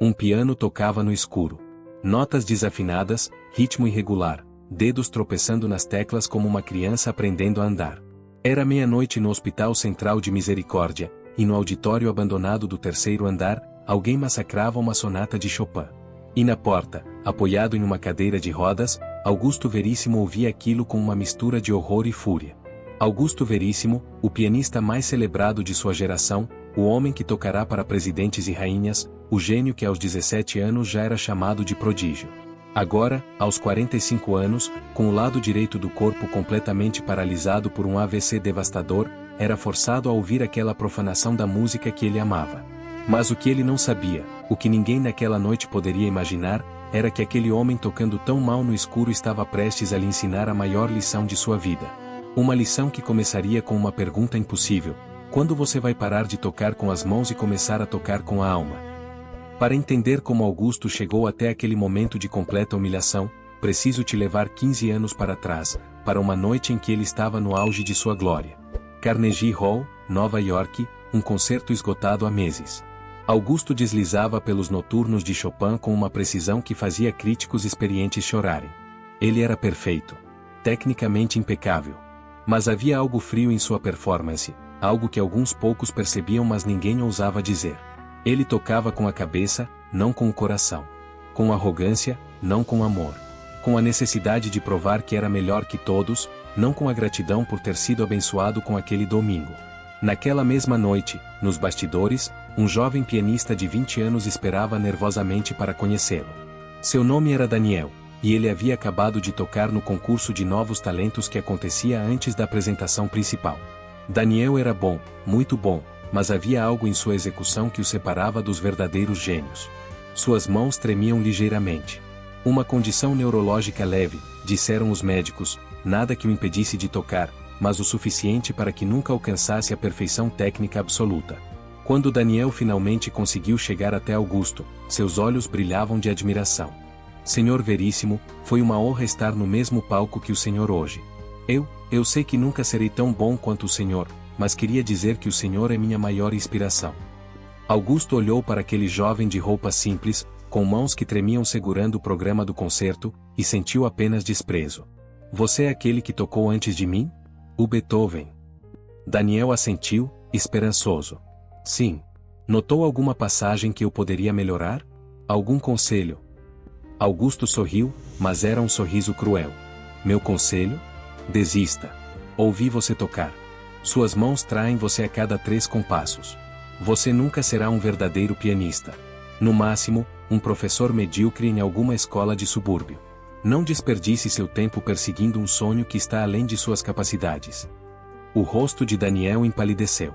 Um piano tocava no escuro. Notas desafinadas, ritmo irregular, dedos tropeçando nas teclas como uma criança aprendendo a andar. Era meia-noite no Hospital Central de Misericórdia, e no auditório abandonado do terceiro andar, alguém massacrava uma sonata de Chopin. E na porta, apoiado em uma cadeira de rodas, Augusto Veríssimo ouvia aquilo com uma mistura de horror e fúria. Augusto Veríssimo, o pianista mais celebrado de sua geração, o homem que tocará para presidentes e rainhas, o gênio que aos 17 anos já era chamado de prodígio. Agora, aos 45 anos, com o lado direito do corpo completamente paralisado por um AVC devastador, era forçado a ouvir aquela profanação da música que ele amava. Mas o que ele não sabia, o que ninguém naquela noite poderia imaginar, era que aquele homem tocando tão mal no escuro estava prestes a lhe ensinar a maior lição de sua vida. Uma lição que começaria com uma pergunta impossível: quando você vai parar de tocar com as mãos e começar a tocar com a alma? Para entender como Augusto chegou até aquele momento de completa humilhação, preciso te levar 15 anos para trás, para uma noite em que ele estava no auge de sua glória. Carnegie Hall, Nova York, um concerto esgotado há meses. Augusto deslizava pelos noturnos de Chopin com uma precisão que fazia críticos experientes chorarem. Ele era perfeito. Tecnicamente impecável. Mas havia algo frio em sua performance, algo que alguns poucos percebiam mas ninguém ousava dizer. Ele tocava com a cabeça, não com o coração. Com arrogância, não com amor. Com a necessidade de provar que era melhor que todos, não com a gratidão por ter sido abençoado com aquele domingo. Naquela mesma noite, nos bastidores, um jovem pianista de 20 anos esperava nervosamente para conhecê-lo. Seu nome era Daniel, e ele havia acabado de tocar no concurso de novos talentos que acontecia antes da apresentação principal. Daniel era bom, muito bom, mas havia algo em sua execução que o separava dos verdadeiros gênios. Suas mãos tremiam ligeiramente. Uma condição neurológica leve, disseram os médicos, nada que o impedisse de tocar, mas o suficiente para que nunca alcançasse a perfeição técnica absoluta. Quando Daniel finalmente conseguiu chegar até Augusto, seus olhos brilhavam de admiração. Senhor Veríssimo, foi uma honra estar no mesmo palco que o senhor hoje. Eu sei que nunca serei tão bom quanto o senhor, mas queria dizer que o senhor é minha maior inspiração. Augusto olhou para aquele jovem de roupa simples, com mãos que tremiam segurando o programa do concerto, e sentiu apenas desprezo. Você é aquele que tocou antes de mim? O Beethoven. Daniel assentiu, esperançoso. Sim. Notou alguma passagem que eu poderia melhorar? Algum conselho? Augusto sorriu, mas era um sorriso cruel. Meu conselho? Desista. Ouvi você tocar. Suas mãos traem você a cada 3 compassos. Você nunca será um verdadeiro pianista. No máximo, um professor medíocre em alguma escola de subúrbio. Não desperdice seu tempo perseguindo um sonho que está além de suas capacidades. O rosto de Daniel empalideceu.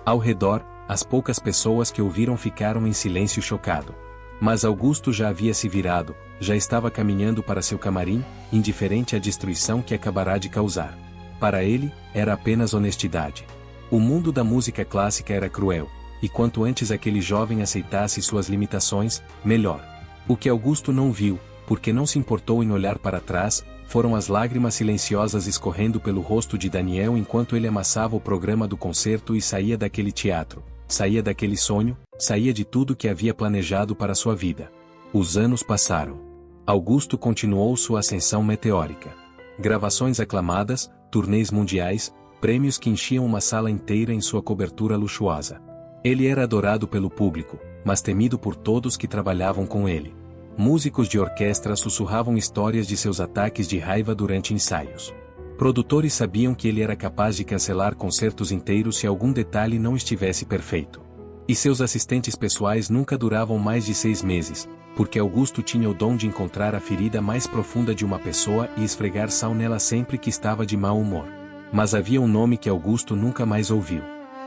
Ao redor, as poucas pessoas que ouviram ficaram em silêncio chocado. Mas Augusto já havia se virado, já estava caminhando para seu camarim, indiferente à destruição que acabará de causar. Para ele, era apenas honestidade. O mundo da música clássica era cruel, e quanto antes aquele jovem aceitasse suas limitações, melhor. O que Augusto não viu, porque não se importou em olhar para trás, foram as lágrimas silenciosas escorrendo pelo rosto de Daniel enquanto ele amassava o programa do concerto e saía daquele teatro, saía daquele sonho, saía de tudo que havia planejado para sua vida. Os anos passaram. Augusto continuou sua ascensão meteórica. Gravações aclamadas, turnês mundiais, prêmios que enchiam uma sala inteira em sua cobertura luxuosa. Ele era adorado pelo público, mas temido por todos que trabalhavam com ele. Músicos de orquestra sussurravam histórias de seus ataques de raiva durante ensaios. Produtores sabiam que ele era capaz de cancelar concertos inteiros se algum detalhe não estivesse perfeito. E seus assistentes pessoais nunca duravam mais de 6 meses, porque Augusto tinha o dom de encontrar a ferida mais profunda de uma pessoa e esfregar sal nela sempre que estava de mau humor. Mas havia um nome que Augusto nunca mais ouviu.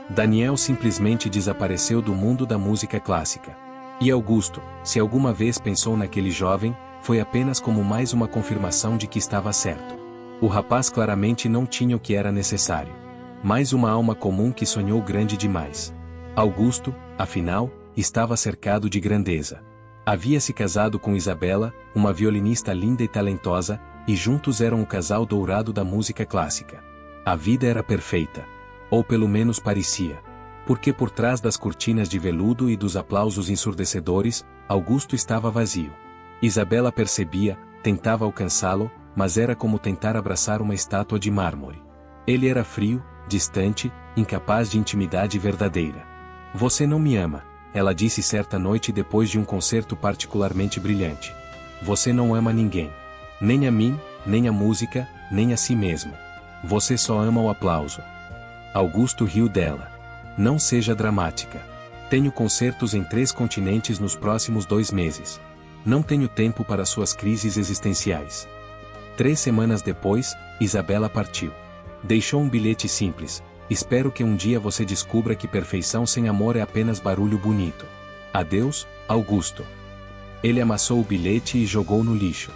Daniel simplesmente desapareceu do mundo da música clássica. E Augusto, se alguma vez pensou naquele jovem, foi apenas como mais uma confirmação de que estava certo. O rapaz claramente não tinha o que era necessário. Mais uma alma comum que sonhou grande demais. Augusto, afinal, estava cercado de grandeza. Havia se casado com Isabela, uma violinista linda e talentosa, e juntos eram o casal dourado da música clássica. A vida era perfeita. Ou pelo menos parecia. Porque por trás das cortinas de veludo e dos aplausos ensurdecedores, Augusto estava vazio. Isabela percebia, tentava alcançá-lo, mas era como tentar abraçar uma estátua de mármore. Ele era frio, distante, incapaz de intimidade verdadeira. Você não me ama, ela disse certa noite depois de um concerto particularmente brilhante. Você não ama ninguém. Nem a mim, nem a música, nem a si mesmo. Você só ama o aplauso. Augusto riu dela. Não seja dramática. Tenho concertos em 3 continentes nos próximos 2 meses. Não tenho tempo para suas crises existenciais. 3 semanas depois, Isabela partiu. Deixou um bilhete simples. Espero que um dia você descubra que perfeição sem amor é apenas barulho bonito. Adeus, Augusto. Ele amassou o bilhete e jogou no lixo.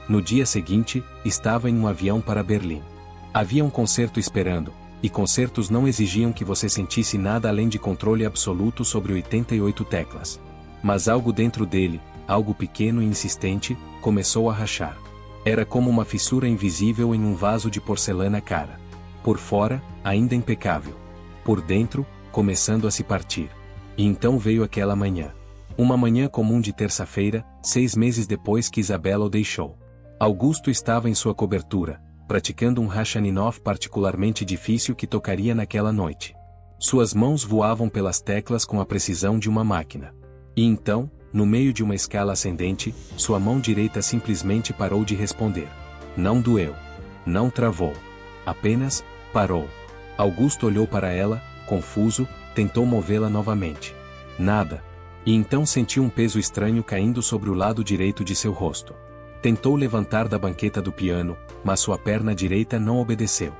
No dia seguinte, estava em um avião para Berlim. Havia um concerto esperando, e concertos não exigiam que você sentisse nada além de controle absoluto sobre 88 teclas. Mas algo dentro dele, algo pequeno e insistente, começou a rachar. Era como uma fissura invisível em um vaso de porcelana cara. Por fora, ainda impecável. Por dentro, começando a se partir. E então veio aquela manhã. Uma manhã comum de terça-feira, 6 meses depois que Isabela o deixou. Augusto estava em sua cobertura, praticando um Rachmaninoff particularmente difícil que tocaria naquela noite. Suas mãos voavam pelas teclas com a precisão de uma máquina. E então, no meio de uma escala ascendente, sua mão direita simplesmente parou de responder. Não doeu. Não travou. Apenas, parou. Augusto olhou para ela, confuso, tentou movê-la novamente. Nada. E então sentiu um peso estranho caindo sobre o lado direito de seu rosto. Tentou levantar da banqueta do piano, mas sua perna direita não obedeceu.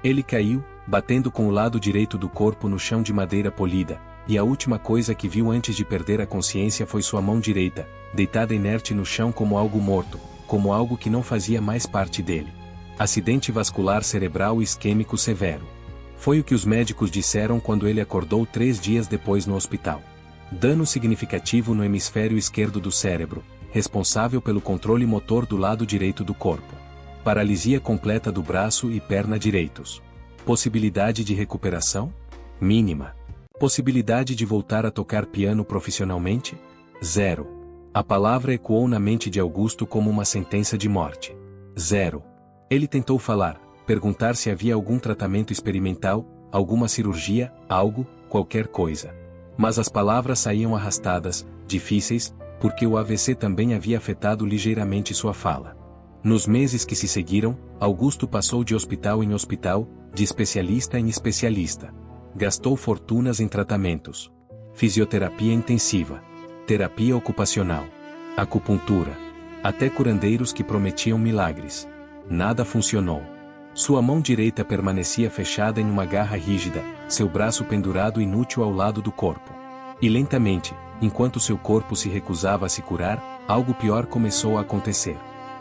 Ele caiu, batendo com o lado direito do corpo no chão de madeira polida, e a última coisa que viu antes de perder a consciência foi sua mão direita, deitada inerte no chão como algo morto, como algo que não fazia mais parte dele. Acidente vascular cerebral isquêmico severo. Foi o que os médicos disseram quando ele acordou 3 dias depois no hospital. Dano significativo no hemisfério esquerdo do cérebro, responsável pelo controle motor do lado direito do corpo. Paralisia completa do braço e perna direitos. Possibilidade de recuperação? Mínima. Possibilidade de voltar a tocar piano profissionalmente? 0. A palavra ecoou na mente de Augusto como uma sentença de morte. 0. Ele tentou falar, perguntar se havia algum tratamento experimental, alguma cirurgia, algo, qualquer coisa. Mas as palavras saíam arrastadas, difíceis, porque o AVC também havia afetado ligeiramente sua fala. Nos meses que se seguiram, Augusto passou de hospital em hospital, de especialista em especialista. Gastou fortunas em tratamentos. Fisioterapia intensiva. Terapia ocupacional. Acupuntura. Até curandeiros que prometiam milagres. Nada funcionou. Sua mão direita permanecia fechada em uma garra rígida, seu braço pendurado inútil ao lado do corpo. E lentamente, enquanto seu corpo se recusava a se curar, algo pior começou a acontecer.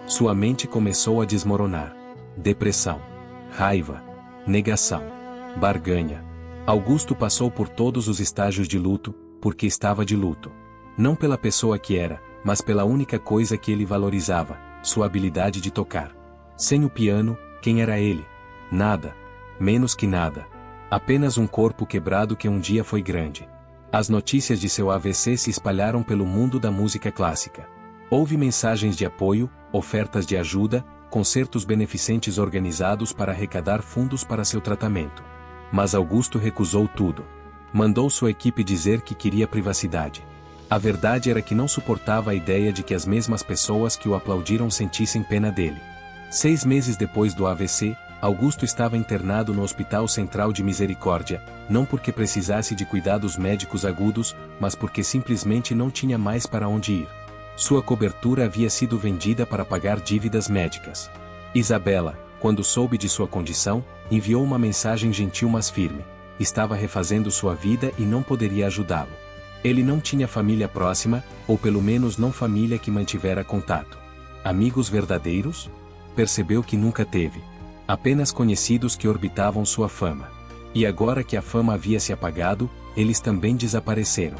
Sua mente começou a desmoronar. Depressão. Raiva. Negação. Barganha. Augusto passou por todos os estágios de luto, porque estava de luto. Não pela pessoa que era, mas pela única coisa que ele valorizava, sua habilidade de tocar. Sem o piano, quem era ele? Nada. Menos que nada. Apenas um corpo quebrado que um dia foi grande. As notícias de seu AVC se espalharam pelo mundo da música clássica. Houve mensagens de apoio, ofertas de ajuda, concertos beneficentes organizados para arrecadar fundos para seu tratamento. Mas Augusto recusou tudo. Mandou sua equipe dizer que queria privacidade. A verdade era que não suportava a ideia de que as mesmas pessoas que o aplaudiram sentissem pena dele. 6 meses depois do AVC, Augusto estava internado no Hospital Central de Misericórdia, não porque precisasse de cuidados médicos agudos, mas porque simplesmente não tinha mais para onde ir. Sua cobertura havia sido vendida para pagar dívidas médicas. Isabela, quando soube de sua condição, enviou uma mensagem gentil mas firme. Estava refazendo sua vida e não poderia ajudá-lo. Ele não tinha família próxima, ou pelo menos não família que mantivera contato. Amigos verdadeiros? Percebeu que nunca teve. Apenas conhecidos que orbitavam sua fama. E agora que a fama havia se apagado, eles também desapareceram.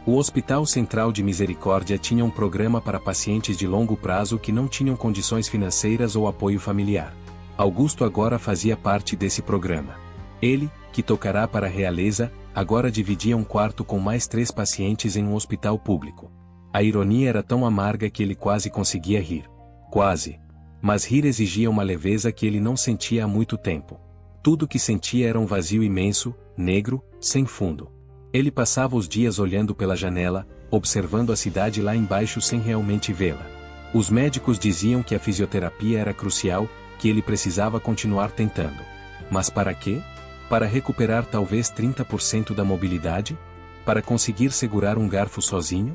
O Hospital Central de Misericórdia tinha um programa para pacientes de longo prazo que não tinham condições financeiras ou apoio familiar. Augusto agora fazia parte desse programa. Ele, que tocará para a realeza, agora dividia um quarto com mais 3 pacientes em um hospital público. A ironia era tão amarga que ele quase conseguia rir. Quase. Mas rir exigia uma leveza que ele não sentia há muito tempo. Tudo o que sentia era um vazio imenso, negro, sem fundo. Ele passava os dias olhando pela janela, observando a cidade lá embaixo sem realmente vê-la. Os médicos diziam que a fisioterapia era crucial, que ele precisava continuar tentando. Mas para quê? Para recuperar talvez 30% da mobilidade? Para conseguir segurar um garfo sozinho?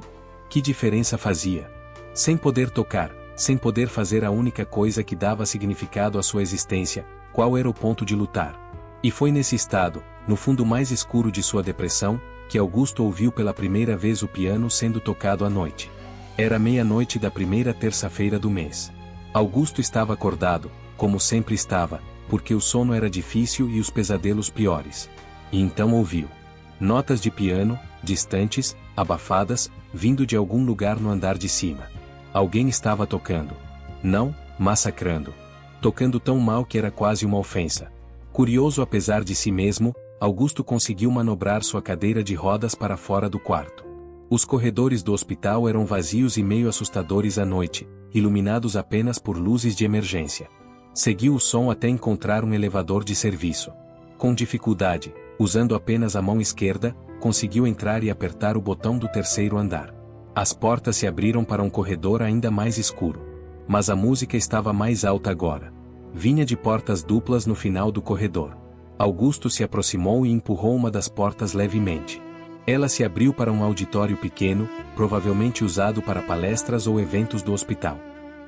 Que diferença fazia? Sem poder tocar, sem poder fazer a única coisa que dava significado à sua existência, qual era o ponto de lutar? E foi nesse estado, no fundo mais escuro de sua depressão, que Augusto ouviu pela primeira vez o piano sendo tocado à noite. Era meia-noite da primeira terça-feira do mês. Augusto estava acordado, como sempre estava, porque o sono era difícil e os pesadelos piores. E então ouviu notas de piano, distantes, abafadas, vindo de algum lugar no andar de cima. Alguém estava tocando. Não, massacrando. Tocando tão mal que era quase uma ofensa. Curioso apesar de si mesmo, Augusto conseguiu manobrar sua cadeira de rodas para fora do quarto. Os corredores do hospital eram vazios e meio assustadores à noite, iluminados apenas por luzes de emergência. Seguiu o som até encontrar um elevador de serviço. Com dificuldade, usando apenas a mão esquerda, conseguiu entrar e apertar o botão do terceiro andar. As portas se abriram para um corredor ainda mais escuro. Mas a música estava mais alta agora. Vinha de portas duplas no final do corredor. Augusto se aproximou e empurrou uma das portas levemente. Ela se abriu para um auditório pequeno, provavelmente usado para palestras ou eventos do hospital.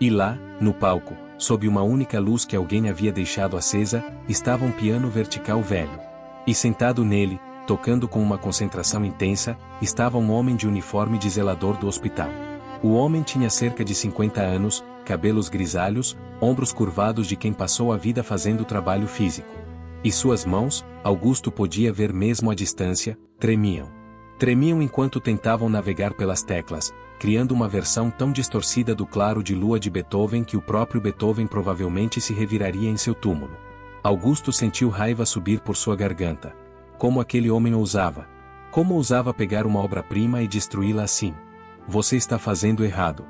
E lá, no palco, sob uma única luz que alguém havia deixado acesa, estava um piano vertical velho. E sentado nele, tocando com uma concentração intensa, estava um homem de uniforme de zelador do hospital. O homem tinha cerca de 50 anos, cabelos grisalhos, ombros curvados de quem passou a vida fazendo trabalho físico. E suas mãos, Augusto podia ver mesmo à distância, tremiam. Tremiam enquanto tentavam navegar pelas teclas, criando uma versão tão distorcida do Claro de Lua de Beethoven que o próprio Beethoven provavelmente se reviraria em seu túmulo. Augusto sentiu raiva subir por sua garganta. Como aquele homem ousava? Como ousava pegar uma obra-prima e destruí-la assim? Você está fazendo errado.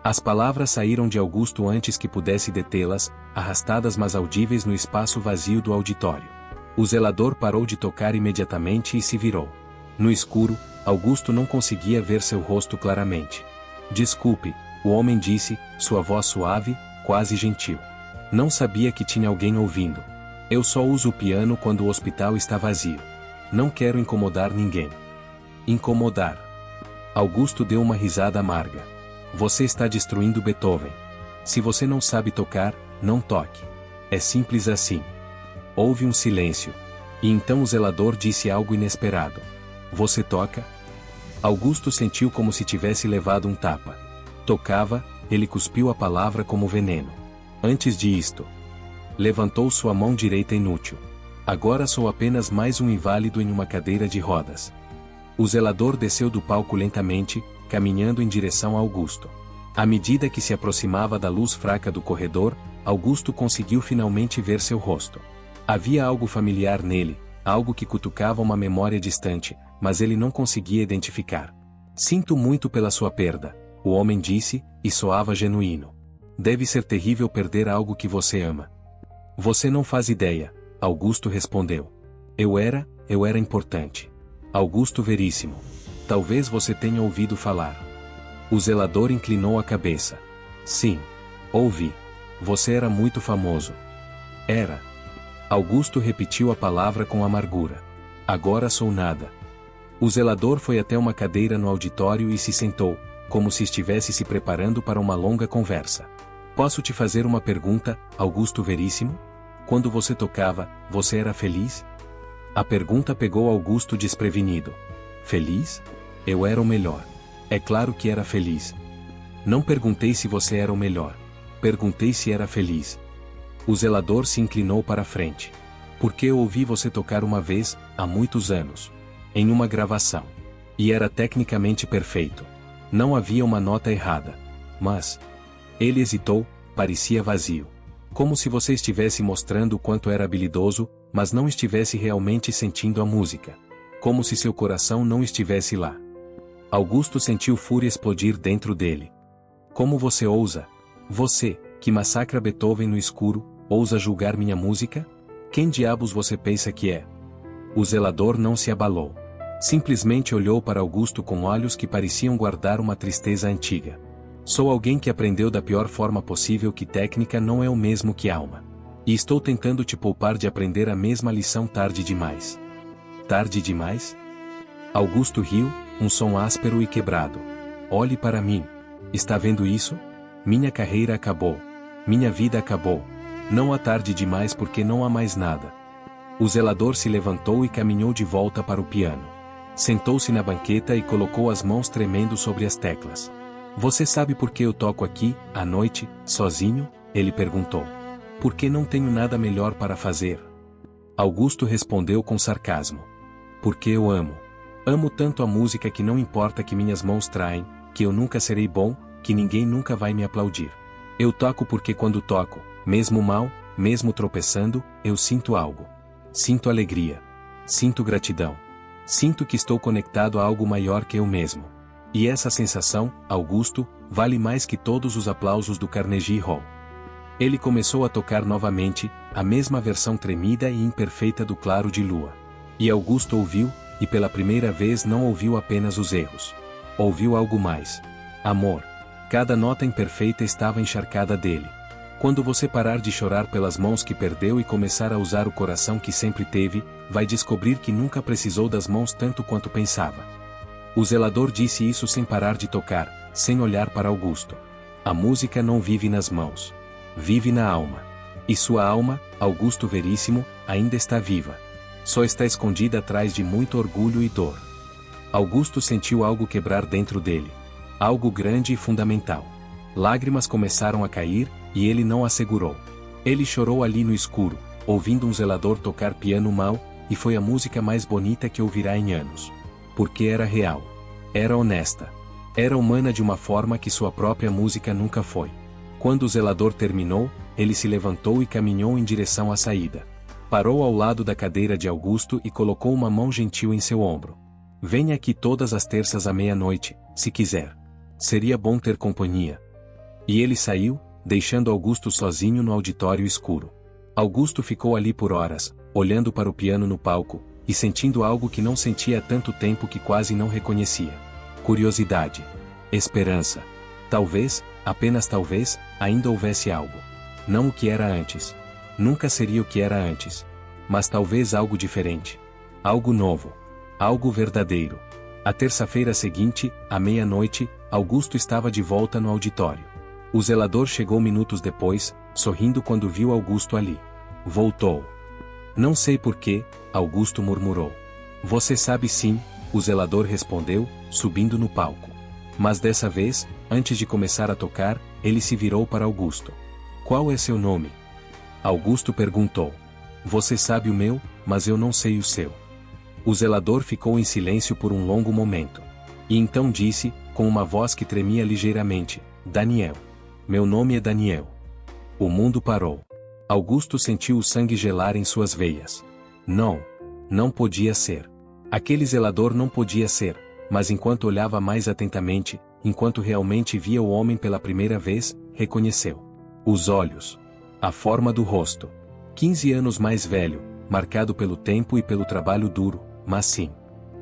As palavras saíram de Augusto antes que pudesse detê-las, arrastadas mas audíveis no espaço vazio do auditório. O zelador parou de tocar imediatamente e se virou. No escuro, Augusto não conseguia ver seu rosto claramente. Desculpe, o homem disse, sua voz suave, quase gentil. Não sabia que tinha alguém ouvindo. Eu só uso o piano quando o hospital está vazio. Não quero incomodar ninguém. Incomodar. Augusto deu uma risada amarga. Você está destruindo Beethoven. Se você não sabe tocar, não toque. É simples assim. Houve um silêncio. E então o zelador disse algo inesperado. Você toca? Augusto sentiu como se tivesse levado um tapa. Tocava, ele cuspiu a palavra como veneno. Antes de isto, levantou sua mão direita inútil. Agora sou apenas mais um inválido em uma cadeira de rodas. O zelador desceu do palco lentamente, caminhando em direção a Augusto. À medida que se aproximava da luz fraca do corredor, Augusto conseguiu finalmente ver seu rosto. Havia algo familiar nele, algo que cutucava uma memória distante, mas ele não conseguia identificar. Sinto muito pela sua perda, o homem disse, e soava genuíno. Deve ser terrível perder algo que você ama. Você não faz ideia, Augusto respondeu. Eu era importante. Augusto Veríssimo. Talvez você tenha ouvido falar. O zelador inclinou a cabeça. Sim. Ouvi. Você era muito famoso. Era. Augusto repetiu a palavra com amargura. Agora sou nada. O zelador foi até uma cadeira no auditório e se sentou, como se estivesse se preparando para uma longa conversa. Posso te fazer uma pergunta, Augusto Veríssimo? Quando você tocava, você era feliz? A pergunta pegou Augusto desprevenido. Feliz? Eu era o melhor. É claro que era feliz. Não perguntei se você era o melhor. Perguntei se era feliz. O zelador se inclinou para a frente. Porque eu ouvi você tocar uma vez, há muitos anos. Em uma gravação. E era tecnicamente perfeito. Não havia uma nota errada. Mas... Ele hesitou, parecia vazio. Como se você estivesse mostrando o quanto era habilidoso, mas não estivesse realmente sentindo a música. Como se seu coração não estivesse lá. Augusto sentiu fúria explodir dentro dele. Como você ousa? Você, que massacra Beethoven no escuro, ousa julgar minha música? Quem diabos você pensa que é? O zelador não se abalou. Simplesmente olhou para Augusto com olhos que pareciam guardar uma tristeza antiga. Sou alguém que aprendeu da pior forma possível que técnica não é o mesmo que alma. E estou tentando te poupar de aprender a mesma lição tarde demais. Tarde demais? Augusto riu, um som áspero e quebrado. Olhe para mim. Está vendo isso? Minha carreira acabou. Minha vida acabou. Não há tarde demais porque não há mais nada. O zelador se levantou e caminhou de volta para o piano. Sentou-se na banqueta e colocou as mãos tremendo sobre as teclas. Você sabe por que eu toco aqui, à noite, sozinho? Ele perguntou. Porque não tenho nada melhor para fazer. Augusto respondeu com sarcasmo. Porque eu amo. Amo tanto a música que não importa que minhas mãos traem, que eu nunca serei bom, que ninguém nunca vai me aplaudir. Eu toco porque quando toco, mesmo mal, mesmo tropeçando, eu sinto algo. Sinto alegria. Sinto gratidão. Sinto que estou conectado a algo maior que eu mesmo. E essa sensação, Augusto, vale mais que todos os aplausos do Carnegie Hall. Ele começou a tocar novamente, a mesma versão tremida e imperfeita do Claro de Lua. E Augusto ouviu, e pela primeira vez não ouviu apenas os erros. Ouviu algo mais. Amor. Cada nota imperfeita estava encharcada dele. Quando você parar de chorar pelas mãos que perdeu e começar a usar o coração que sempre teve, vai descobrir que nunca precisou das mãos tanto quanto pensava. O zelador disse isso sem parar de tocar, sem olhar para Augusto. A música não vive nas mãos. Vive na alma. E sua alma, Augusto Veríssimo, ainda está viva. Só está escondida atrás de muito orgulho e dor. Augusto sentiu algo quebrar dentro dele. Algo grande e fundamental. Lágrimas começaram a cair, e ele não as segurou. Ele chorou ali no escuro, ouvindo um zelador tocar piano mal, e foi a música mais bonita que ouvirá em anos. Porque era real. Era honesta. Era humana de uma forma que sua própria música nunca foi. Quando o zelador terminou, ele se levantou e caminhou em direção à saída. Parou ao lado da cadeira de Augusto e colocou uma mão gentil em seu ombro. Venha aqui todas as terças à meia-noite, se quiser. Seria bom ter companhia. E ele saiu, deixando Augusto sozinho no auditório escuro. Augusto ficou ali por horas, olhando para o piano no palco, e sentindo algo que não sentia há tanto tempo que quase não reconhecia. Curiosidade. Esperança. Talvez, apenas talvez, ainda houvesse algo. Não o que era antes. Nunca seria o que era antes. Mas talvez algo diferente. Algo novo. Algo verdadeiro. A terça-feira seguinte, à meia-noite, Augusto estava de volta no auditório. O zelador chegou minutos depois, sorrindo quando viu Augusto ali. Voltou. Não sei por quê, Augusto murmurou. Você sabe sim, o zelador respondeu, subindo no palco. Mas dessa vez, antes de começar a tocar, ele se virou para Augusto. Qual é seu nome? Augusto perguntou. Você sabe o meu, mas eu não sei o seu. O zelador ficou em silêncio por um longo momento. E então disse, com uma voz que tremia ligeiramente, Daniel. Meu nome é Daniel. O mundo parou. Augusto sentiu o sangue gelar em suas veias. Não. Não podia ser. Aquele zelador não podia ser, mas enquanto olhava mais atentamente, enquanto realmente via o homem pela primeira vez, reconheceu. Os olhos. A forma do rosto. 15 anos mais velho, marcado pelo tempo e pelo trabalho duro, mas sim.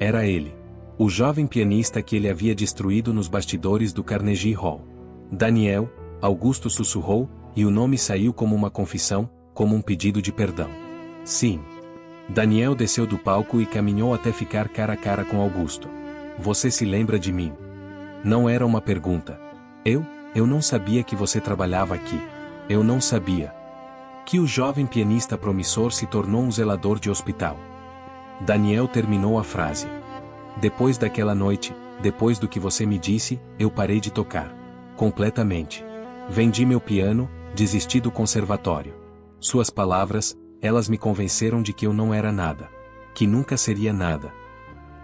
Era ele. O jovem pianista que ele havia destruído nos bastidores do Carnegie Hall. Daniel, Augusto sussurrou, e o nome saiu como uma confissão, como um pedido de perdão. Sim. Daniel desceu do palco e caminhou até ficar cara a cara com Augusto. Você se lembra de mim? Não era uma pergunta. Eu não sabia que você trabalhava aqui. Eu não sabia. Que o jovem pianista promissor se tornou um zelador de hospital. Daniel terminou a frase. Depois daquela noite, depois do que você me disse, eu parei de tocar. Completamente. Vendi meu piano, desisti do conservatório. Suas palavras, elas me convenceram de que eu não era nada. Que nunca seria nada.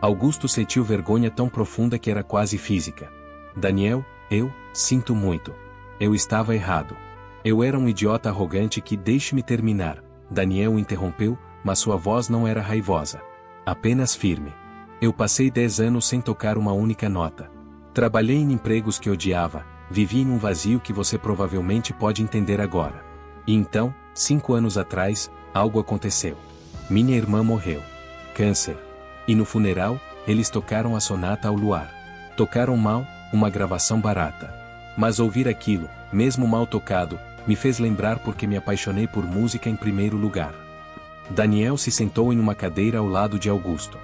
Augusto sentiu vergonha tão profunda que era quase física. Daniel, eu sinto muito. Eu estava errado. Eu era um idiota arrogante que deixe-me terminar. Daniel o interrompeu, mas sua voz não era raivosa. Apenas firme. Eu passei 10 anos sem tocar uma única nota. Trabalhei em empregos que odiava, vivi em um vazio que você provavelmente pode entender agora. E então, 5 anos atrás, algo aconteceu. Minha irmã morreu. Câncer. E no funeral, eles tocaram a sonata ao luar. Tocaram mal, uma gravação barata. Mas ouvir aquilo, mesmo mal tocado, me fez lembrar porque me apaixonei por música em primeiro lugar. Daniel se sentou em uma cadeira ao lado de Augusto.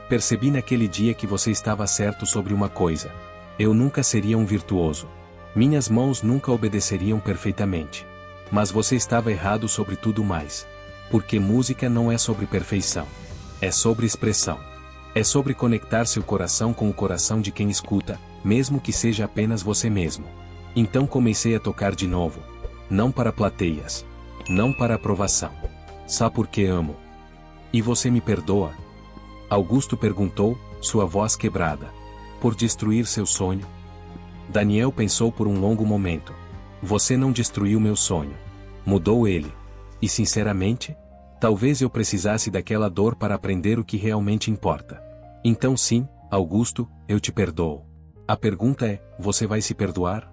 Percebi naquele dia que você estava certo sobre uma coisa. Eu nunca seria um virtuoso. Minhas mãos nunca obedeceriam perfeitamente. Mas você estava errado sobre tudo mais. Porque música não é sobre perfeição. É sobre expressão. É sobre conectar seu coração com o coração de quem escuta, mesmo que seja apenas você mesmo. Então comecei a tocar de novo. Não para plateias. Não para aprovação. Só porque amo. E você me perdoa? Augusto perguntou, sua voz quebrada. Por destruir seu sonho? Daniel pensou por um longo momento. Você não destruiu meu sonho. Mudou ele. E sinceramente, talvez eu precisasse daquela dor para aprender o que realmente importa. Então sim, Augusto, eu te perdoo. A pergunta é, você vai se perdoar?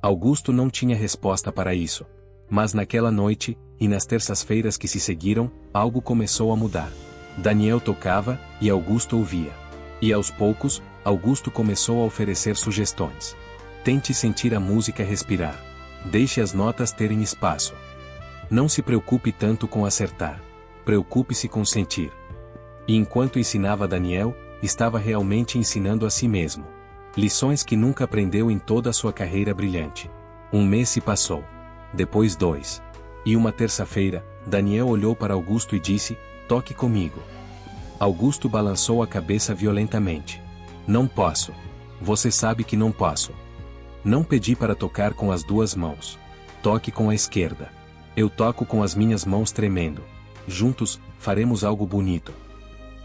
Augusto não tinha resposta para isso. Mas naquela noite, e nas terças-feiras que se seguiram, algo começou a mudar. Daniel tocava, e Augusto ouvia. E aos poucos, Augusto começou a oferecer sugestões. Tente sentir a música respirar. Deixe as notas terem espaço. Não se preocupe tanto com acertar. Preocupe-se com sentir. E enquanto ensinava Daniel, estava realmente ensinando a si mesmo. Lições que nunca aprendeu em toda a sua carreira brilhante. Um mês se passou. Depois 2. E uma terça-feira, Daniel olhou para Augusto e disse, toque comigo. Augusto balançou a cabeça violentamente. Não posso. Você sabe que não posso. Não pedi para tocar com as 2 mãos. Toque com a esquerda. Eu toco com as minhas mãos tremendo. Juntos, faremos algo bonito.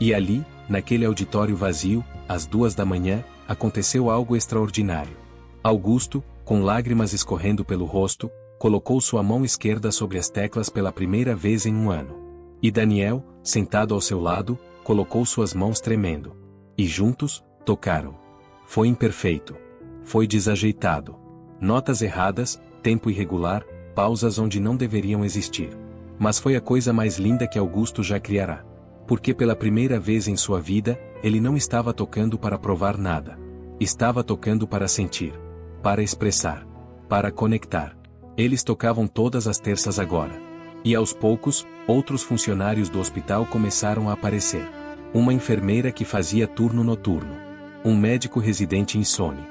E ali, naquele auditório vazio, às 2 da manhã, aconteceu algo extraordinário. Augusto, com lágrimas escorrendo pelo rosto, colocou sua mão esquerda sobre as teclas pela primeira vez em um ano. E Daniel, sentado ao seu lado, colocou suas mãos tremendo. E juntos, tocaram. Foi imperfeito. Foi desajeitado. Notas erradas, tempo irregular, pausas onde não deveriam existir. Mas foi a coisa mais linda que Augusto já criará. Porque pela primeira vez em sua vida, ele não estava tocando para provar nada. Estava tocando para sentir. Para expressar. Para conectar. Eles tocavam todas as terças agora. E aos poucos, outros funcionários do hospital começaram a aparecer. Uma enfermeira que fazia turno noturno. Um médico residente insone.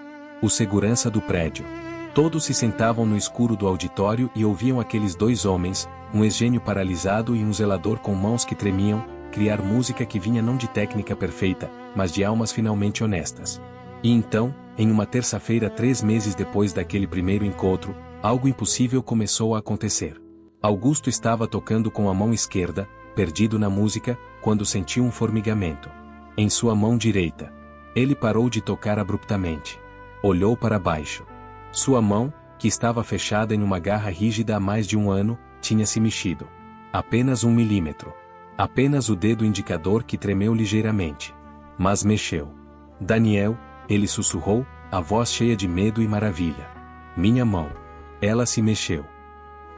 O segurança do prédio. Todos se sentavam no escuro do auditório e ouviam aqueles 2 homens, um ex-gênio paralisado e um zelador com mãos que tremiam, criar música que vinha não de técnica perfeita, mas de almas finalmente honestas. E então, em uma terça-feira 3 meses depois daquele primeiro encontro, algo impossível começou a acontecer. Augusto estava tocando com a mão esquerda, perdido na música, quando sentiu um formigamento. Em sua mão direita. Ele parou de tocar abruptamente. Olhou para baixo. Sua mão, que estava fechada em uma garra rígida há mais de um ano, tinha se mexido. Apenas 1 milímetro. Apenas o dedo indicador que tremeu ligeiramente. Mas mexeu. Daniel, ele sussurrou, a voz cheia de medo e maravilha. Minha mão. Ela se mexeu.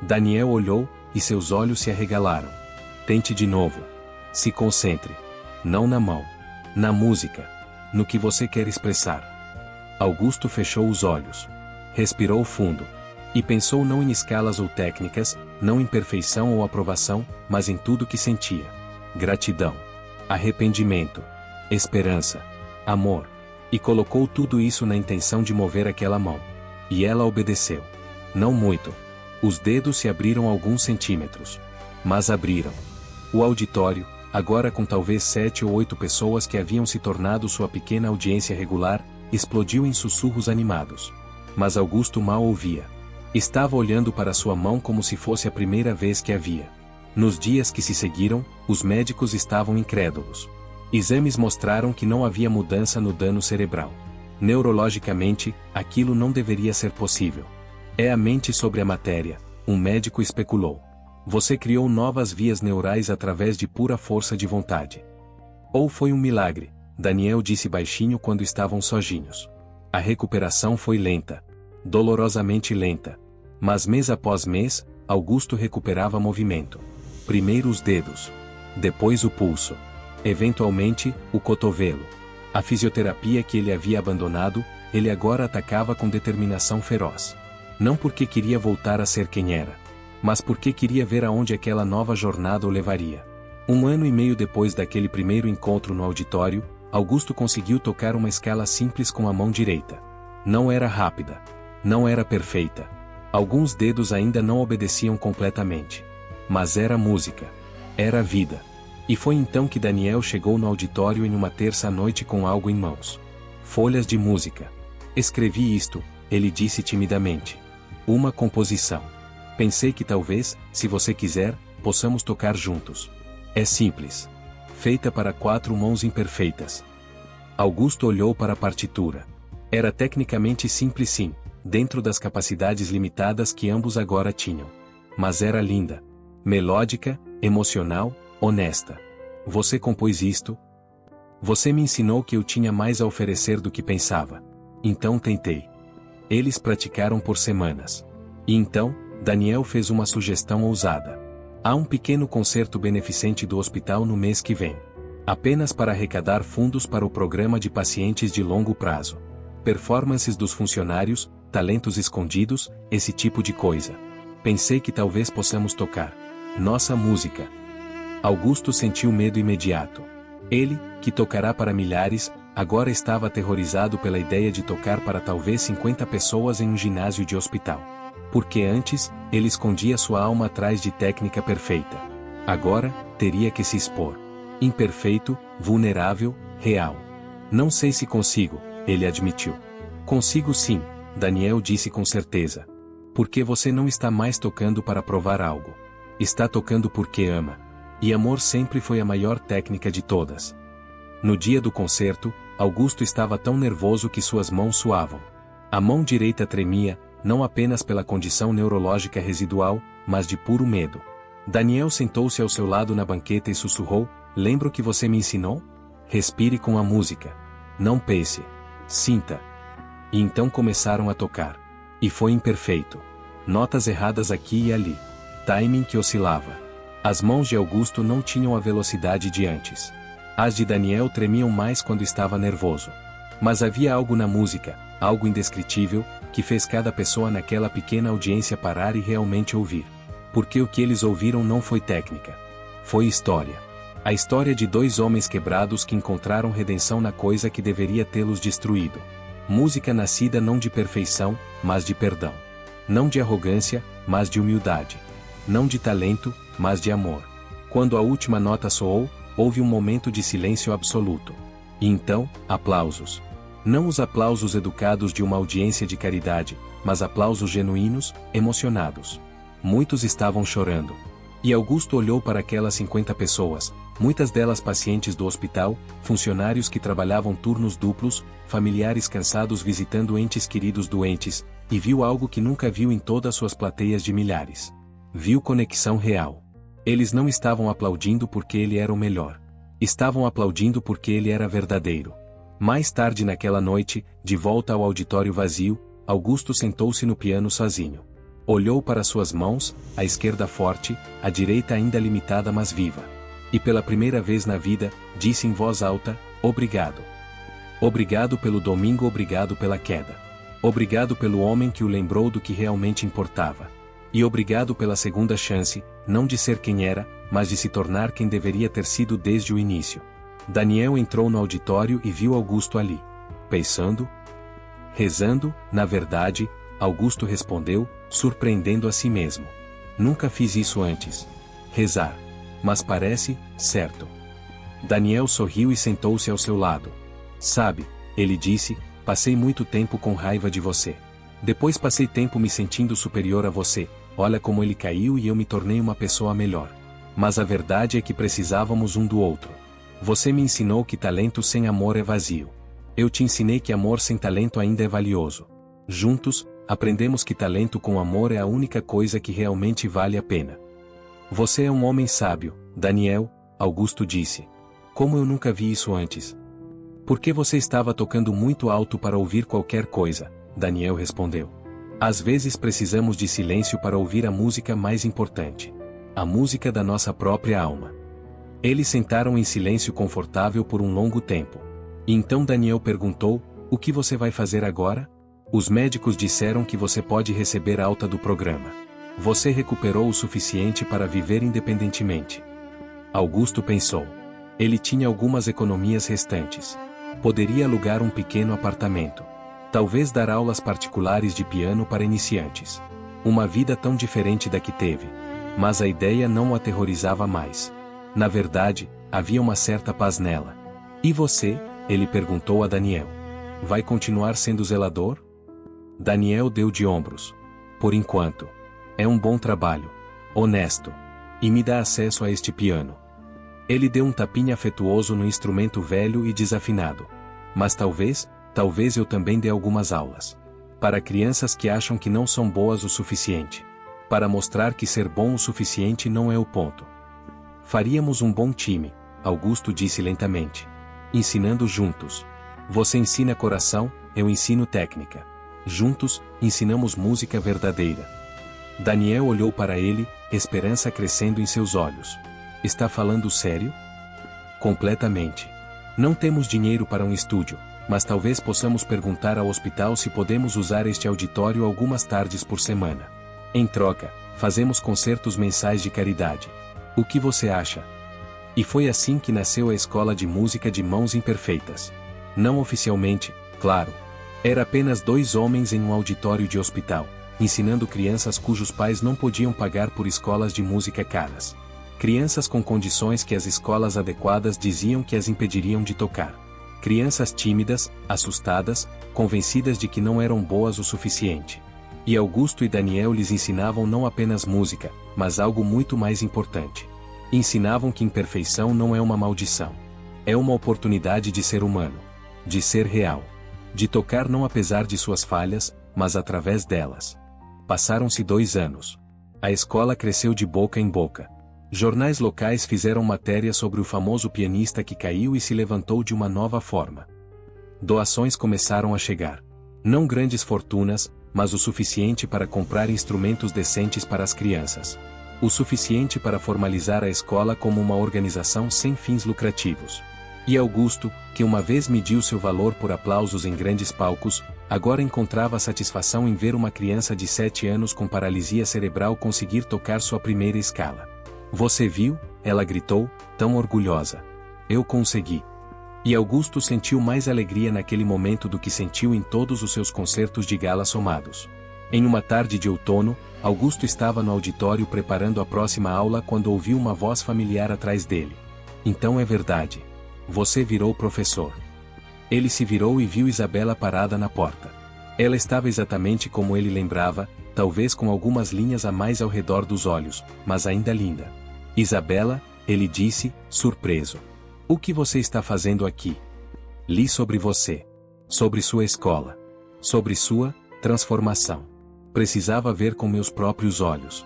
Daniel olhou, e seus olhos se arregalaram. Tente de novo. Se concentre. Não na mão. Na música. No que você quer expressar. Augusto fechou os olhos. Respirou fundo. E pensou não em escalas ou técnicas, não em perfeição ou aprovação, mas em tudo que sentia. Gratidão. Arrependimento. Esperança. Amor. E colocou tudo isso na intenção de mover aquela mão. E ela obedeceu. Não muito. Os dedos se abriram alguns centímetros. Mas abriram. O auditório, agora com talvez 7 ou 8 pessoas que haviam se tornado sua pequena audiência regular, explodiu em sussurros animados. Mas Augusto mal ouvia. Estava olhando para sua mão como se fosse a primeira vez que a via. Nos dias que se seguiram, os médicos estavam incrédulos. Exames mostraram que não havia mudança no dano cerebral. Neurologicamente, aquilo não deveria ser possível. É a mente sobre a matéria, um médico especulou. Você criou novas vias neurais através de pura força de vontade. Ou foi um milagre, Daniel disse baixinho quando estavam sozinhos. A recuperação foi lenta. Dolorosamente lenta. Mas mês após mês, Augusto recuperava movimento. Primeiro os dedos. Depois o pulso. Eventualmente, o cotovelo. A fisioterapia que ele havia abandonado, ele agora atacava com determinação feroz. Não porque queria voltar a ser quem era, mas porque queria ver aonde aquela nova jornada o levaria. 1 ano e meio depois daquele primeiro encontro no auditório, Augusto conseguiu tocar uma escala simples com a mão direita. Não era rápida. Não era perfeita. Alguns dedos ainda não obedeciam completamente. Mas era música. Era vida. E foi então que Daniel chegou no auditório em uma terça-noite com algo em mãos. Folhas de música. Escrevi isto, ele disse timidamente. Uma composição. Pensei que talvez, se você quiser, possamos tocar juntos. É simples. Feita para 4 mãos imperfeitas. Augusto olhou para a partitura. Era tecnicamente simples sim, dentro das capacidades limitadas que ambos agora tinham. Mas era linda. Melódica, emocional, honesta. Você compôs isto? Você me ensinou que eu tinha mais a oferecer do que pensava. Então tentei. Eles praticaram por semanas. E então, Daniel fez uma sugestão ousada. Há um pequeno concerto beneficente do hospital no mês que vem. Apenas para arrecadar fundos para o programa de pacientes de longo prazo. Performances dos funcionários, talentos escondidos, esse tipo de coisa. Pensei que talvez possamos tocar nossa música. Augusto sentiu medo imediato. Ele, que tocará para milhares, agora estava aterrorizado pela ideia de tocar para talvez 50 pessoas em um ginásio de hospital. Porque antes, ele escondia sua alma atrás de técnica perfeita. Agora, teria que se expor. Imperfeito, vulnerável, real. Não sei se consigo, ele admitiu. Consigo sim, Daniel disse com certeza. Porque você não está mais tocando para provar algo. Está tocando porque ama. E amor sempre foi a maior técnica de todas. No dia do concerto, Augusto estava tão nervoso que suas mãos suavam. A mão direita tremia, não apenas pela condição neurológica residual, mas de puro medo. Daniel sentou-se ao seu lado na banqueta e sussurrou, lembra o que você me ensinou? Respire com a música. Não pense. Sinta. E então começaram a tocar. E foi imperfeito. Notas erradas aqui e ali. Timing que oscilava. As mãos de Augusto não tinham a velocidade de antes. As de Daniel tremiam mais quando estava nervoso. Mas havia algo na música, algo indescritível, que fez cada pessoa naquela pequena audiência parar e realmente ouvir. Porque o que eles ouviram não foi técnica. Foi história. A história de 2 homens quebrados que encontraram redenção na coisa que deveria tê-los destruído. Música nascida não de perfeição, mas de perdão. Não de arrogância, mas de humildade. Não de talento, mas de amor. Quando a última nota soou, houve um momento de silêncio absoluto. E então, aplausos. Não os aplausos educados de uma audiência de caridade, mas aplausos genuínos, emocionados. Muitos estavam chorando. E Augusto olhou para aquelas 50 pessoas, muitas delas pacientes do hospital, funcionários que trabalhavam turnos duplos, familiares cansados visitando entes queridos doentes, e viu algo que nunca viu em todas suas plateias de milhares. Viu conexão real. Eles não estavam aplaudindo porque ele era o melhor. Estavam aplaudindo porque ele era verdadeiro. Mais tarde naquela noite, de volta ao auditório vazio, Augusto sentou-se no piano sozinho. Olhou para suas mãos, a esquerda forte, a direita ainda limitada mas viva. E pela primeira vez na vida, disse em voz alta, obrigado. Obrigado pelo domingo, obrigado pela queda. Obrigado pelo homem que o lembrou do que realmente importava. E obrigado pela segunda chance, não de ser quem era, mas de se tornar quem deveria ter sido desde o início. Daniel entrou no auditório e viu Augusto ali. Pensando? Rezando, na verdade, Augusto respondeu, surpreendendo a si mesmo. Nunca fiz isso antes. Rezar. Mas parece, certo. Daniel sorriu e sentou-se ao seu lado. Sabe, ele disse, passei muito tempo com raiva de você. Depois passei tempo me sentindo superior a você, olha como ele caiu e eu me tornei uma pessoa melhor. Mas a verdade é que precisávamos um do outro. Você me ensinou que talento sem amor é vazio. Eu te ensinei que amor sem talento ainda é valioso. Juntos, aprendemos que talento com amor é a única coisa que realmente vale a pena. Você é um homem sábio, Daniel, Augusto disse. Como eu nunca vi isso antes. Porque você estava tocando muito alto para ouvir qualquer coisa, Daniel respondeu. Às vezes precisamos de silêncio para ouvir a música mais importante. A música da nossa própria alma. Eles sentaram em silêncio confortável por um longo tempo. E então Daniel perguntou: o que você vai fazer agora? Os médicos disseram que você pode receber alta do programa. Você recuperou o suficiente para viver independentemente. Augusto pensou. Ele tinha algumas economias restantes. Poderia alugar um pequeno apartamento. Talvez dar aulas particulares de piano para iniciantes. Uma vida tão diferente da que teve. Mas a ideia não o aterrorizava mais. Na verdade, havia uma certa paz nela. E você? Ele perguntou a Daniel. Vai continuar sendo zelador? Daniel deu de ombros. Por enquanto. É um bom trabalho. Honesto. E me dá acesso a este piano. Ele deu um tapinha afetuoso no instrumento velho e desafinado. Mas talvez eu também dê algumas aulas. Para crianças que acham que não são boas o suficiente. Para mostrar que ser bom o suficiente não é o ponto. Faríamos um bom time, Augusto disse lentamente. Ensinando juntos. Você ensina coração, eu ensino técnica. Juntos, ensinamos música verdadeira. Daniel olhou para ele, esperança crescendo em seus olhos. Está falando sério? Completamente. Não temos dinheiro para um estúdio, mas talvez possamos perguntar ao hospital se podemos usar este auditório algumas tardes por semana. Em troca, fazemos concertos mensais de caridade. O que você acha? E foi assim que nasceu a Escola de Música de Mãos Imperfeitas. Não oficialmente, claro. Era apenas 2 homens em um auditório de hospital, ensinando crianças cujos pais não podiam pagar por escolas de música caras. Crianças com condições que as escolas adequadas diziam que as impediriam de tocar. Crianças tímidas, assustadas, convencidas de que não eram boas o suficiente. E Augusto e Daniel lhes ensinavam não apenas música, mas algo muito mais importante. Ensinavam que imperfeição não é uma maldição. É uma oportunidade de ser humano. De ser real. De tocar não apesar de suas falhas, mas através delas. Passaram-se 2 anos. A escola cresceu de boca em boca. Jornais locais fizeram matéria sobre o famoso pianista que caiu e se levantou de uma nova forma. Doações começaram a chegar. Não grandes fortunas, mas o suficiente para comprar instrumentos decentes para as crianças. O suficiente para formalizar a escola como uma organização sem fins lucrativos. E Augusto, que uma vez mediu seu valor por aplausos em grandes palcos, agora encontrava satisfação em ver uma criança de 7 anos com paralisia cerebral conseguir tocar sua primeira escala. Você viu? Ela gritou, tão orgulhosa. Eu consegui. E Augusto sentiu mais alegria naquele momento do que sentiu em todos os seus concertos de gala somados. Em uma tarde de outono, Augusto estava no auditório preparando a próxima aula quando ouviu uma voz familiar atrás dele. Então é verdade. Você virou professor. Ele se virou e viu Isabela parada na porta. Ela estava exatamente como ele lembrava, talvez com algumas linhas a mais ao redor dos olhos, mas ainda linda. Isabela, ele disse, surpreso. O que você está fazendo aqui? Li sobre você. Sobre sua escola. Sobre sua transformação. Precisava ver com meus próprios olhos.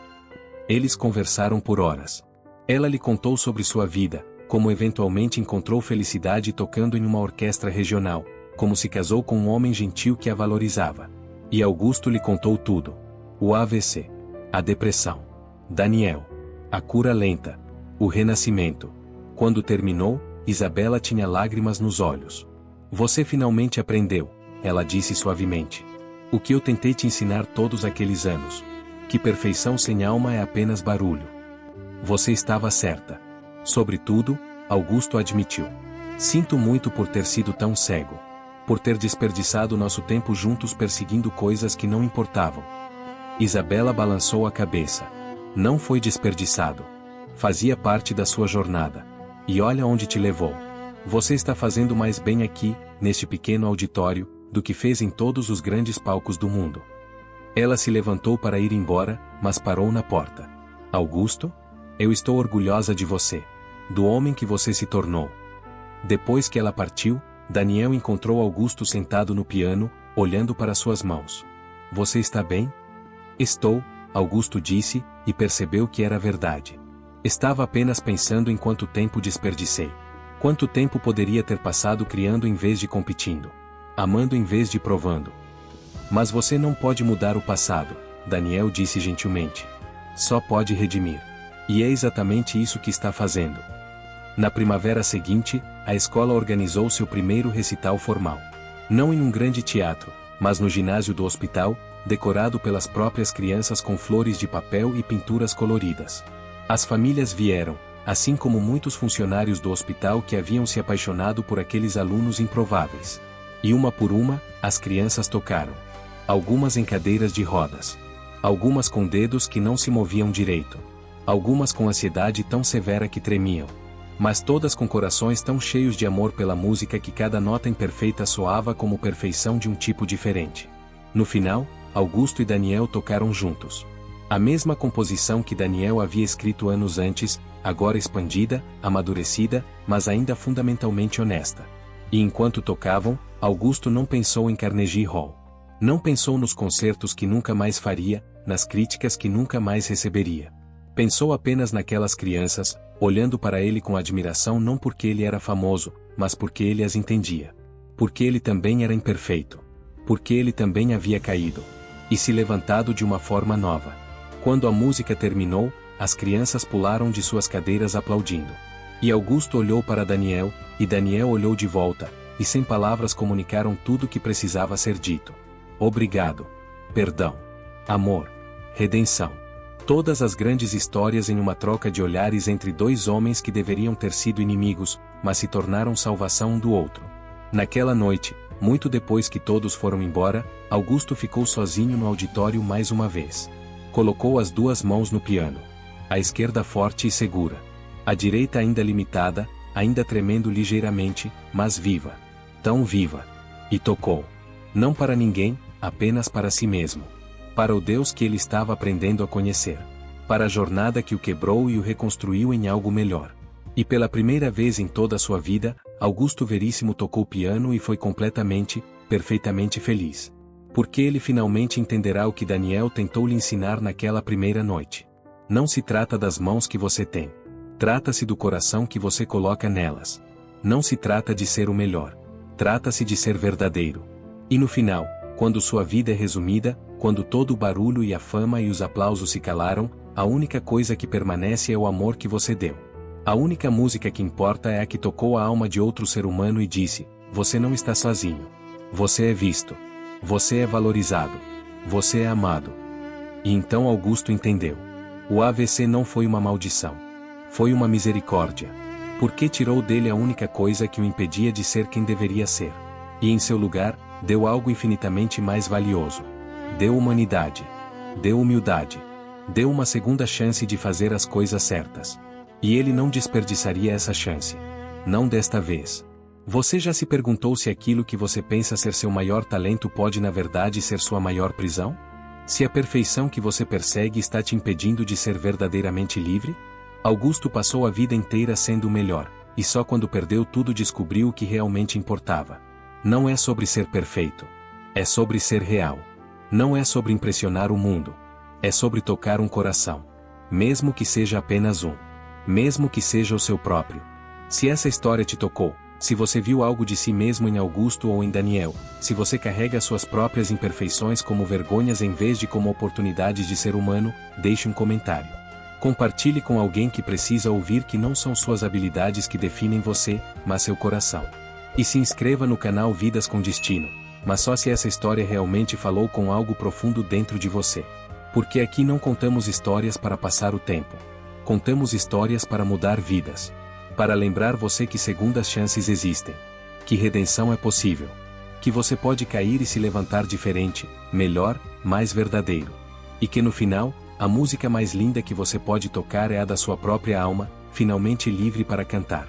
Eles conversaram por horas. Ela lhe contou sobre sua vida, como eventualmente encontrou felicidade tocando em uma orquestra regional, como se casou com um homem gentil que a valorizava. E Augusto lhe contou tudo. O AVC. A depressão. Daniel. A cura lenta. O renascimento. Quando terminou, Isabela tinha lágrimas nos olhos. Você finalmente aprendeu, ela disse suavemente. O que eu tentei te ensinar todos aqueles anos. Que perfeição sem alma é apenas barulho. Você estava certa. Sobretudo, Augusto admitiu. Sinto muito por ter sido tão cego. Por ter desperdiçado nosso tempo juntos perseguindo coisas que não importavam. Isabela balançou a cabeça. Não foi desperdiçado. Fazia parte da sua jornada. E olha onde te levou. Você está fazendo mais bem aqui, neste pequeno auditório, do que fez em todos os grandes palcos do mundo. Ela se levantou para ir embora, mas parou na porta. Augusto? Eu estou orgulhosa de você. Do homem que você se tornou. Depois que ela partiu, Daniel encontrou Augusto sentado no piano, olhando para suas mãos. Você está bem? Estou, Augusto disse, e percebeu que era verdade. Estava apenas pensando em quanto tempo desperdicei. Quanto tempo poderia ter passado criando em vez de competindo? Amando em vez de provando? Mas você não pode mudar o passado, Daniel disse gentilmente. Só pode redimir. E é exatamente isso que está fazendo. Na primavera seguinte, a escola organizou seu primeiro recital formal. Não em um grande teatro, mas no ginásio do hospital, decorado pelas próprias crianças com flores de papel e pinturas coloridas. As famílias vieram, assim como muitos funcionários do hospital que haviam se apaixonado por aqueles alunos improváveis. E uma por uma, as crianças tocaram. Algumas em cadeiras de rodas. Algumas com dedos que não se moviam direito. Algumas com ansiedade tão severa que tremiam. Mas todas com corações tão cheios de amor pela música que cada nota imperfeita soava como perfeição de um tipo diferente. No final, Augusto e Daniel tocaram juntos. A mesma composição que Daniel havia escrito anos antes, agora expandida, amadurecida, mas ainda fundamentalmente honesta. E enquanto tocavam, Augusto não pensou em Carnegie Hall. Não pensou nos concertos que nunca mais faria, nas críticas que nunca mais receberia. Pensou apenas naquelas crianças, olhando para ele com admiração não porque ele era famoso, mas porque ele as entendia. Porque ele também era imperfeito. Porque ele também havia caído. E se levantado de uma forma nova. Quando a música terminou, as crianças pularam de suas cadeiras aplaudindo. E Augusto olhou para Daniel, e Daniel olhou de volta, e sem palavras comunicaram tudo o que precisava ser dito. Obrigado. Perdão. Amor. Redenção. Todas as grandes histórias em uma troca de olhares entre dois homens que deveriam ter sido inimigos, mas se tornaram salvação um do outro. Naquela noite, muito depois que todos foram embora, Augusto ficou sozinho no auditório mais uma vez. Colocou as duas mãos no piano. A esquerda forte e segura. A direita ainda limitada, ainda tremendo ligeiramente, mas viva. Tão viva. E tocou. Não para ninguém, apenas para si mesmo. Para o Deus que ele estava aprendendo a conhecer. Para a jornada que o quebrou e o reconstruiu em algo melhor. E pela primeira vez em toda a sua vida, Augusto Veríssimo tocou piano e foi completamente, perfeitamente feliz. Porque ele finalmente entenderá o que Daniel tentou lhe ensinar naquela primeira noite. Não se trata das mãos que você tem. Trata-se do coração que você coloca nelas. Não se trata de ser o melhor. Trata-se de ser verdadeiro. E no final, quando sua vida é resumida, quando todo o barulho e a fama e os aplausos se calaram, a única coisa que permanece é o amor que você deu. A única música que importa é a que tocou a alma de outro ser humano e disse: você não está sozinho. Você é visto. Você é valorizado. Você é amado. E então Augusto entendeu. O AVC não foi uma maldição. Foi uma misericórdia. Porque tirou dele a única coisa que o impedia de ser quem deveria ser. E em seu lugar, deu algo infinitamente mais valioso. Deu humanidade. Deu humildade. Deu uma segunda chance de fazer as coisas certas. E ele não desperdiçaria essa chance. Não desta vez. Você já se perguntou se aquilo que você pensa ser seu maior talento pode na verdade ser sua maior prisão? Se a perfeição que você persegue está te impedindo de ser verdadeiramente livre? Augusto passou a vida inteira sendo o melhor, e só quando perdeu tudo descobriu o que realmente importava. Não é sobre ser perfeito. É sobre ser real. Não é sobre impressionar o mundo. É sobre tocar um coração. Mesmo que seja apenas um. Mesmo que seja o seu próprio. Se essa história te tocou, se você viu algo de si mesmo em Augusto ou em Daniel, se você carrega suas próprias imperfeições como vergonhas em vez de como oportunidades de ser humano, deixe um comentário. Compartilhe com alguém que precisa ouvir que não são suas habilidades que definem você, mas seu coração. E se inscreva no canal Vidas com Destino, mas só se essa história realmente falou com algo profundo dentro de você. Porque aqui não contamos histórias para passar o tempo. Contamos histórias para mudar vidas. Para lembrar você que segundas chances existem. Que redenção é possível. Que você pode cair e se levantar diferente, melhor, mais verdadeiro. E que no final, a música mais linda que você pode tocar é a da sua própria alma, finalmente livre para cantar.